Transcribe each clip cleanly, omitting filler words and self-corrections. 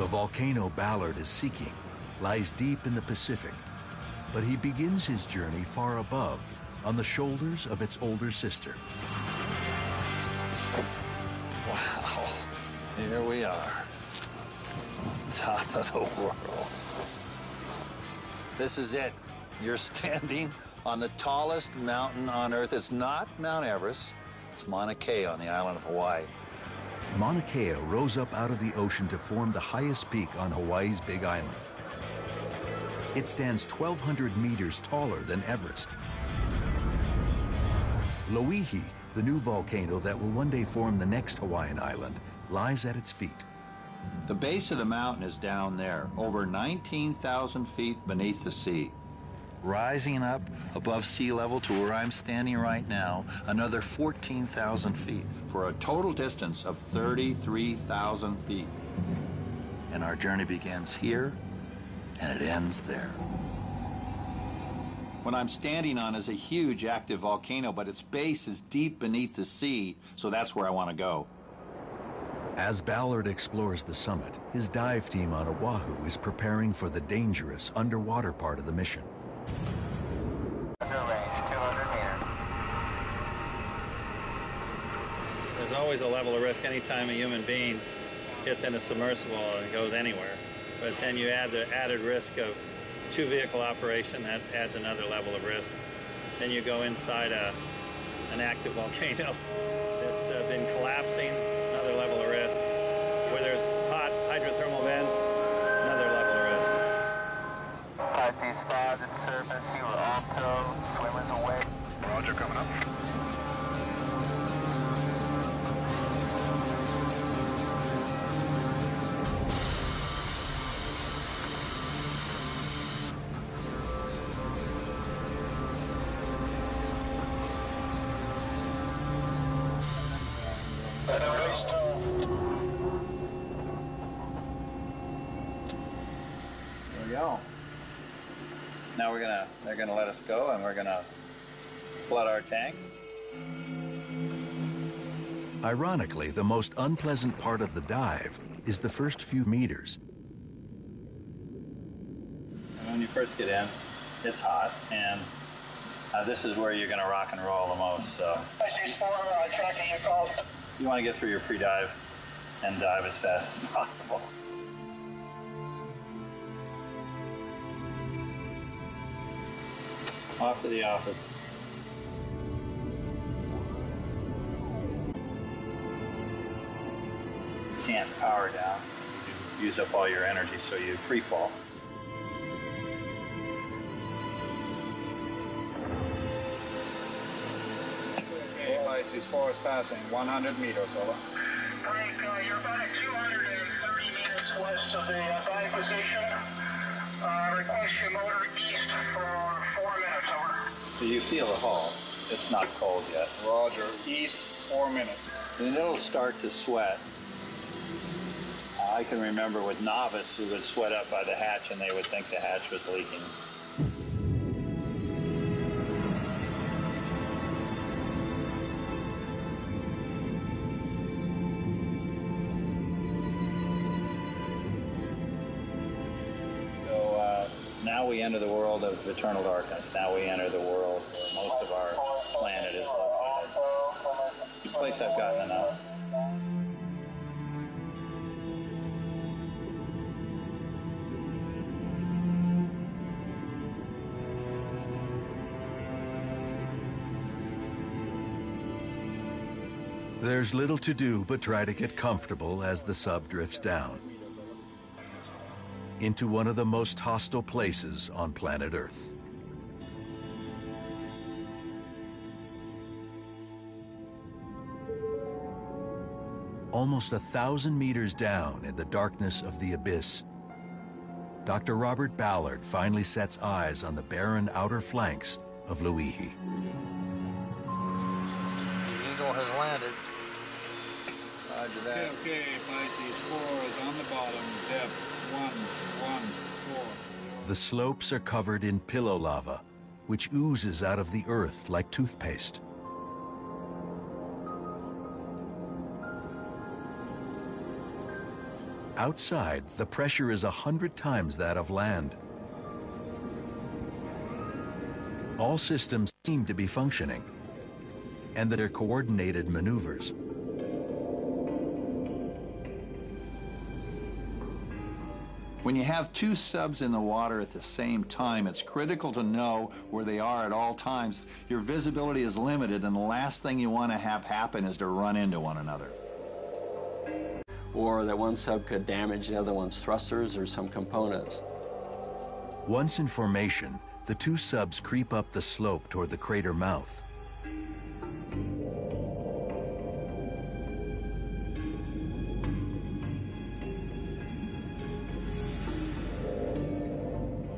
The volcano Ballard is seeking lies deep in the Pacific, but he begins his journey far above, on the shoulders of its older sister. Wow, here we are, top of the world. This is it. You're standing on the tallest mountain on Earth. It's not Mount Everest, it's Mauna Kea on the island of Hawaii. Mauna Kea rose up out of the ocean to form the highest peak on Hawaii's Big Island. It stands 1,200 meters taller than Everest. Loihi, the new volcano that will one day form the next Hawaiian island, lies at its feet. The base of the mountain is down there, over 19,000 feet beneath the sea. Rising up above sea level to where I'm standing right now, another 14,000 feet, for a total distance of 33,000 feet. And our journey begins here, and it ends there. What I'm standing on is a huge active volcano, but its base is deep beneath the sea, so that's where I want to go. As Ballard explores the summit, his dive team on Oahu is preparing for the dangerous underwater part of the mission. Under range, 200 meters. There's always a level of risk anytime a human being gets in a submersible and goes anywhere. But then you add the added risk of two-vehicle operation, that adds another level of risk. Then you go inside an active volcano that's been collapsing, another level of risk. Where there's hot hydrothermal vents, another level of risk. 5 to surface, you are off tow, swimmers away. Roger, coming up. There we go. Now they're gonna let us go, and we're gonna flood our tank. Ironically, the most unpleasant part of the dive is the first few meters. And when you first get in, it's hot, and this is where you're gonna rock and roll the most. So tracking your calls. you want to get through your pre-dive and dive as fast as possible. Off to the office. You can't power down. You use up all your energy, so you free fall. Okay, Pisces 4 is passing, 100 meters, over. Frank, you're about 230 meters west of the dive position. Request your motor east for 4 minutes, over. So you feel the hull. It's not cold yet. Roger, east, 4 minutes. Then it'll start to sweat. I can remember with novice who would sweat up by the hatch and they would think the hatch was leaking. Now we enter the world of eternal darkness. Now we enter the world where most of our planet is located. The place I've gotten to know. There's little to do but try to get comfortable as the sub drifts down into one of the most hostile places on planet Earth. Almost 1,000 meters down in the darkness of the abyss, Dr. Robert Ballard finally sets eyes on the barren outer flanks of Loihi. The Eagle has landed. Roger that. Okay, Pisces 4 is on the bottom, depth 114. The slopes are covered in pillow lava, which oozes out of the earth like toothpaste. Outside, the pressure is 100 times that of land. All systems seem to be functioning, and that are coordinated maneuvers. When you have two subs in the water at the same time, it's critical to know where they are at all times. Your visibility is limited, and the last thing you want to have happen is to run into one another. Or that one sub could damage the other one's thrusters or some components. Once in formation, the two subs creep up the slope toward the crater mouth.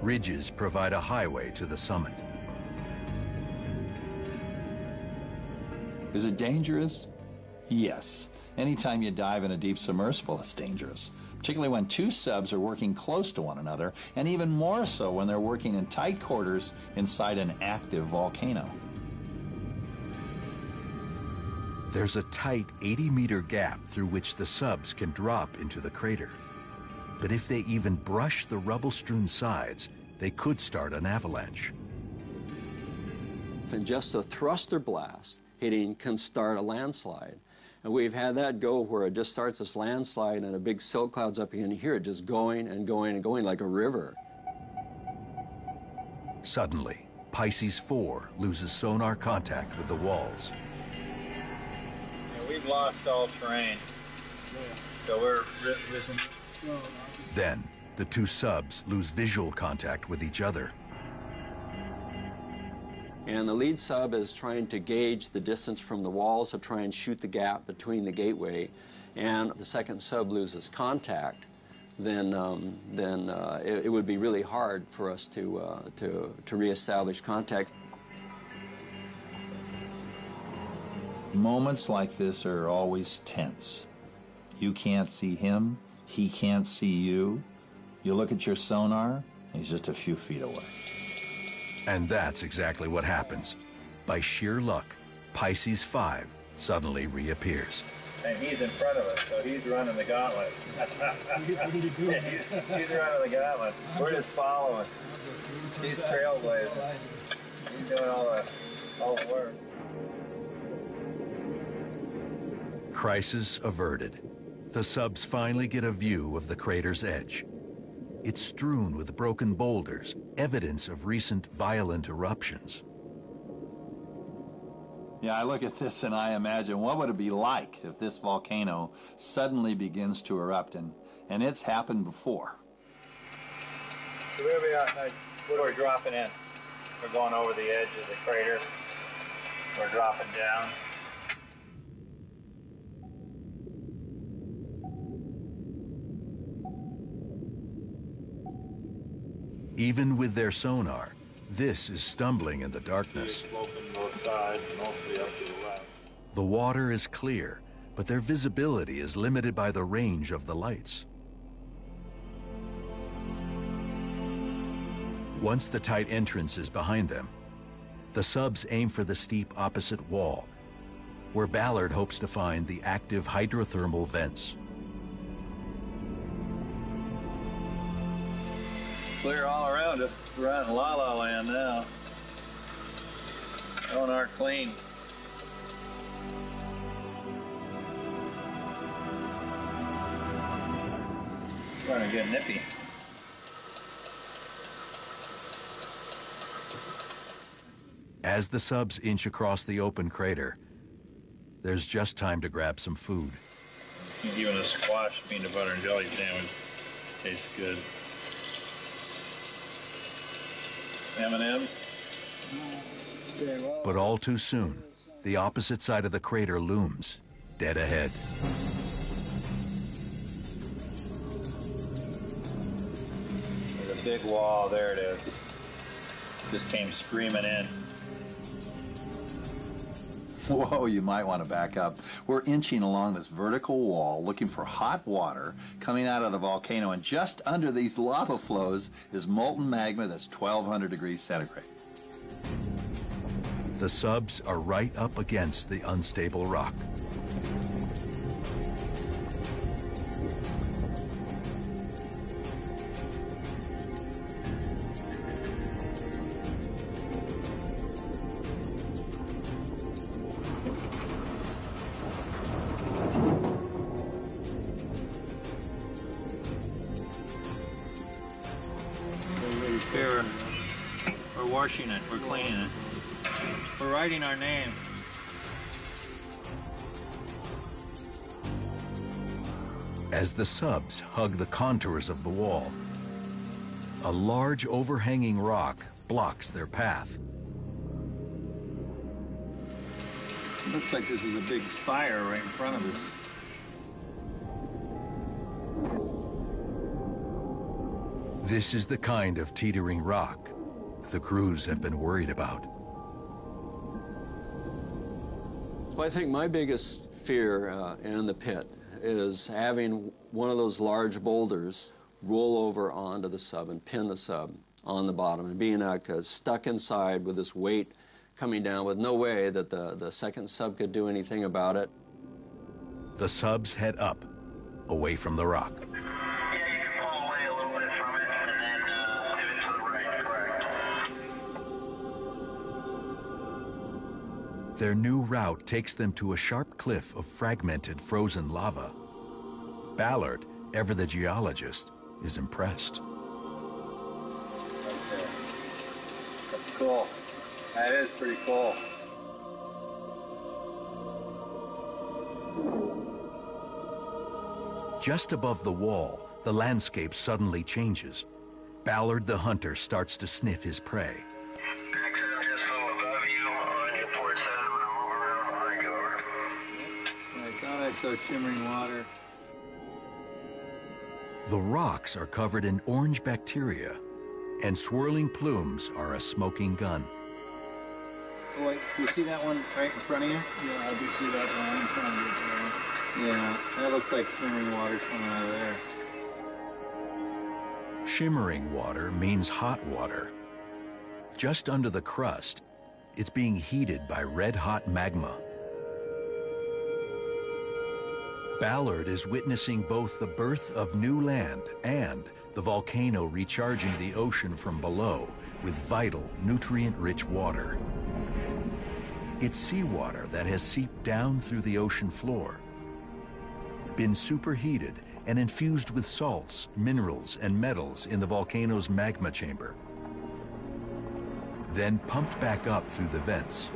Ridges provide a highway to the summit. Is it dangerous? Yes. Anytime you dive in a deep submersible, it's dangerous, particularly when two subs are working close to one another, and even more so when they're working in tight quarters inside an active volcano. There's a tight 80-meter gap through which the subs can drop into the crater. But if they even brush the rubble-strewn sides, they could start an avalanche. And just a thruster blast hitting can start a landslide. And we've had that go where it just starts this landslide and a big silt cloud's up, and you hear it just going and going and going like a river. Suddenly, Pisces 4 loses sonar contact with the walls. Yeah, we've lost all terrain, so we're risen. Then, the two subs lose visual contact with each other. And the lead sub is trying to gauge the distance from the walls to try and shoot the gap between the gateway, and the second sub loses contact, then it would be really hard for us to reestablish contact. Moments like this are always tense. You can't see him, he can't see you. You look at your sonar, he's just a few feet away. And that's exactly what happens. By sheer luck, Pisces 5 suddenly reappears. And he's in front of us, so he's running the gauntlet. He's running the gauntlet. We're just following. He's trailblazing. He's doing all the work. Crisis averted. The subs finally get a view of the crater's edge. It's strewn with broken boulders, evidence of recent violent eruptions. Yeah, I look at this and I imagine what would it be like if this volcano suddenly begins to erupt, and it's happened before. So we're dropping in. We're going over the edge of the crater. We're dropping down. Even with their sonar, this is stumbling in the darkness. Sloping both sides, mostly up to the left. The water is clear, but their visibility is limited by the range of the lights. Once the tight entrance is behind them, the subs aim for the steep opposite wall, where Ballard hopes to find the active hydrothermal vents. Clear all around us. We're out in La La Land now. Sonar clean. Starting to get nippy. As the subs inch across the open crater, there's just time to grab some food. Even a squash peanut butter and jelly sandwich tastes good. M&M's. But all too soon, the opposite side of the crater looms, dead ahead. There's a big wall, there it is. Just came screaming in. Whoa, you might want to back up. We're inching along this vertical wall looking for hot water coming out of the volcano, and just under these lava flows is molten magma that's 1,200 degrees centigrade. The subs are right up against the unstable rock. washing it, we're cleaning it. We're writing our name. As the subs hug the contours of the wall, a large overhanging rock blocks their path. It looks like this is a big spire right in front of us. This is the kind of teetering rock the crews have been worried about. Well, I think my biggest fear in the pit is having one of those large boulders roll over onto the sub and pin the sub on the bottom, and being stuck inside with this weight coming down with no way that the second sub could do anything about it. The subs head up, away from the rock. Yeah, you can pull away a little bit from it and then pivot to the right, correct. Their new route takes them to a sharp cliff of fragmented frozen lava. Ballard, ever the geologist, is impressed. Okay. That's cool. That is pretty cool. Just above the wall, the landscape suddenly changes. Ballard the hunter starts to sniff his prey. Accent just flew above you on your port side. I'm going to move around behind cover. I thought I saw shimmering water. The rocks are covered in orange bacteria, and swirling plumes are a smoking gun. Oh, wait, you see that one right in front of you? Yeah, I do see that one in front of you. Yeah, that looks like shimmering water's coming out of there. Shimmering water means hot water. Just under the crust, it's being heated by red-hot magma. Ballard is witnessing both the birth of new land and the volcano recharging the ocean from below with vital, nutrient-rich water. It's seawater that has seeped down through the ocean floor, been superheated and infused with salts, minerals, and metals in the volcano's magma chamber, then pumped back up through the vents.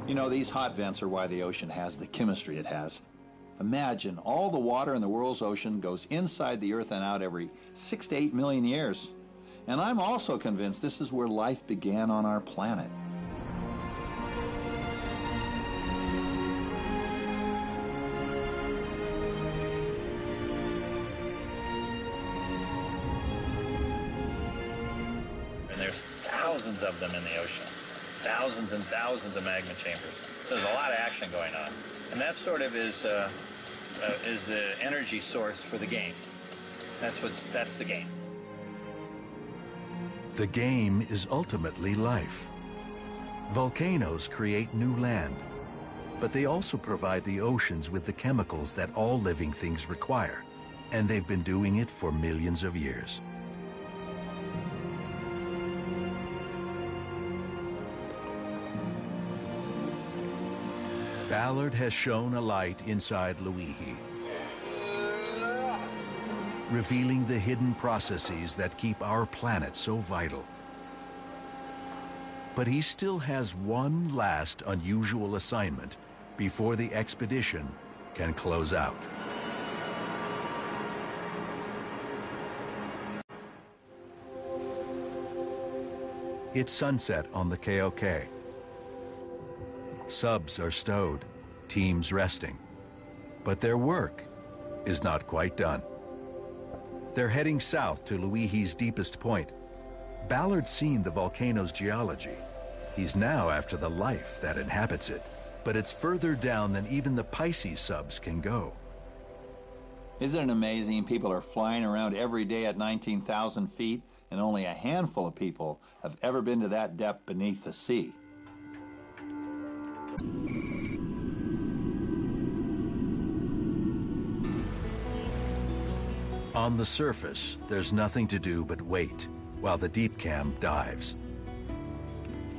You know, these hot vents are why the ocean has the chemistry it has. Imagine all the water in the world's ocean goes inside the Earth and out every 6 to 8 million years. And I'm also convinced this is where life began on our planet. And there's thousands of them in the ocean. Thousands and thousands of magma chambers. So there's a lot of action going on. And that sort of is the energy source for the game. That's the game. The game is ultimately life. Volcanoes create new land, but they also provide the oceans with the chemicals that all living things require, and they've been doing it for millions of years. Ballard has shone a light inside Luihi, revealing the hidden processes that keep our planet so vital. But he still has one last unusual assignment before the expedition can close out. It's sunset on the KOK. Subs are stowed, teams resting. But their work is not quite done. They're heading south to Luihi's deepest point. Ballard's seen the volcano's geology. He's now after the life that inhabits it. But it's further down than even the Pisces subs can go. Isn't it amazing? People are flying around every day at 19,000 feet, and only a handful of people have ever been to that depth beneath the sea. On the surface, there's nothing to do but wait, while the deep cam dives.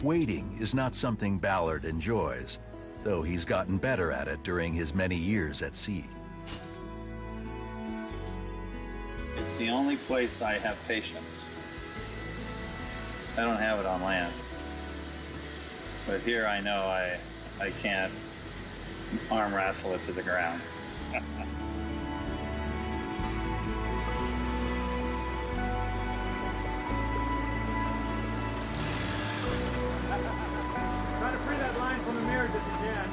Waiting is not something Ballard enjoys, though he's gotten better at it during his many years at sea. It's the only place I have patience. I don't have it on land. But here I know I can't arm wrestle it to the ground. Try to free that line from the mirrors if you can.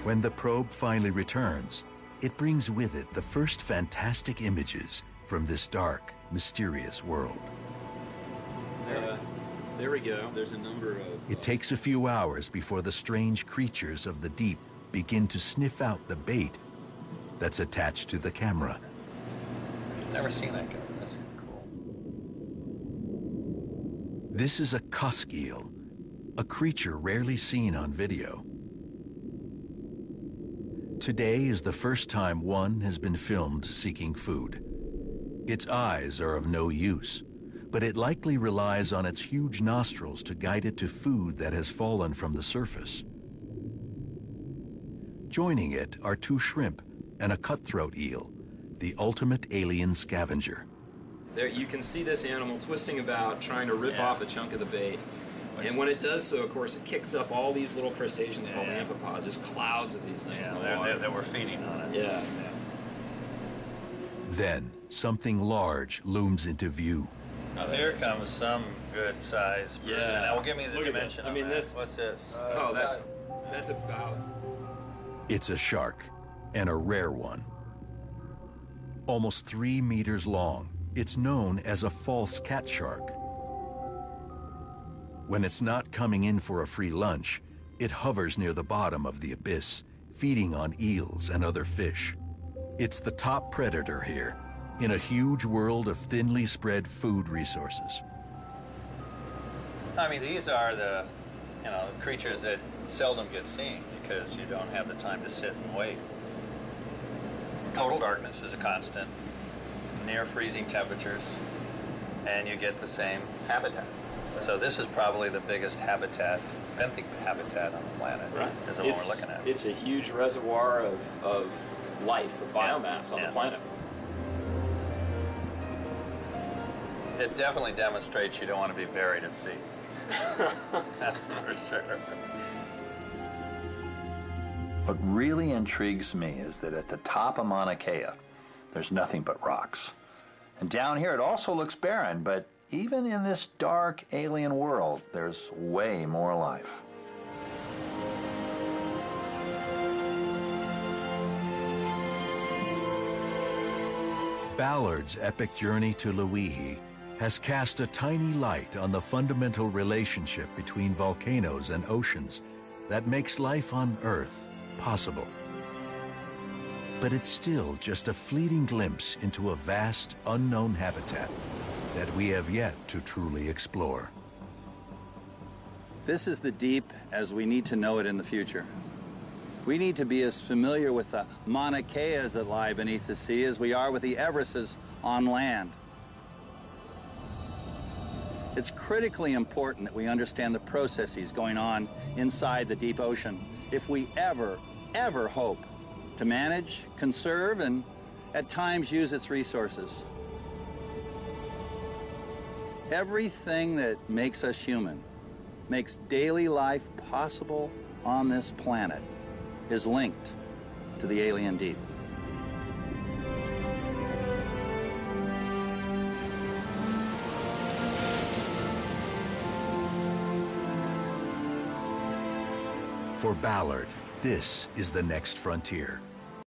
When the probe finally returns, it brings with it the first fantastic images from this dark, mysterious world. There we go. There's a number of... It takes a few hours before the strange creatures of the deep begin to sniff out the bait that's attached to the camera. Never seen that guy. That's cool. This is a cusk eel, a creature rarely seen on video. Today is the first time one has been filmed seeking food. Its eyes are of no use, but it likely relies on its huge nostrils to guide it to food that has fallen from the surface. Joining it are 2 shrimp and a cutthroat eel, the ultimate alien scavenger. There, you can see this animal twisting about, trying to rip off a chunk of the bait. And when it does so, of course, it kicks up all these little crustaceans called amphipods. There's clouds of these things in the water. That we're feeding on it. Yeah. Then, something large looms into view. Now here comes some good size. Yeah. Now give me the dimension. I mean, on that. this. What's this? Oh, that's about. It's a shark, and a rare one. Almost 3 meters long, it's known as a false cat shark. When it's not coming in for a free lunch, it hovers near the bottom of the abyss, feeding on eels and other fish. It's the top predator here, in a huge world of thinly spread food resources. I mean, these are the, creatures that seldom get seen because you don't have the time to sit and wait. Total darkness is a constant, near freezing temperatures, and you get the same habitat. So this is probably the biggest habitat, benthic habitat on the planet, Right. is what we're looking at. It's a huge reservoir of life, of biomass on the planet. It definitely demonstrates you don't want to be buried at sea. That's for sure. What really intrigues me is that at the top of Mauna Kea, there's nothing but rocks. And down here it also looks barren, but even in this dark alien world, there's way more life. Ballard's epic journey to Luihi has cast a tiny light on the fundamental relationship between volcanoes and oceans that makes life on Earth possible. But it's still just a fleeting glimpse into a vast, unknown habitat that we have yet to truly explore. This is the deep as we need to know it in the future. We need to be as familiar with the Mauna Keas that lie beneath the sea as we are with the Everests on land. It's critically important that we understand the processes going on inside the deep ocean if we ever hope to manage, conserve, and at times use its resources. Everything that makes us human, makes daily life possible on this planet, is linked to the alien deep. For Ballard, this is the next frontier.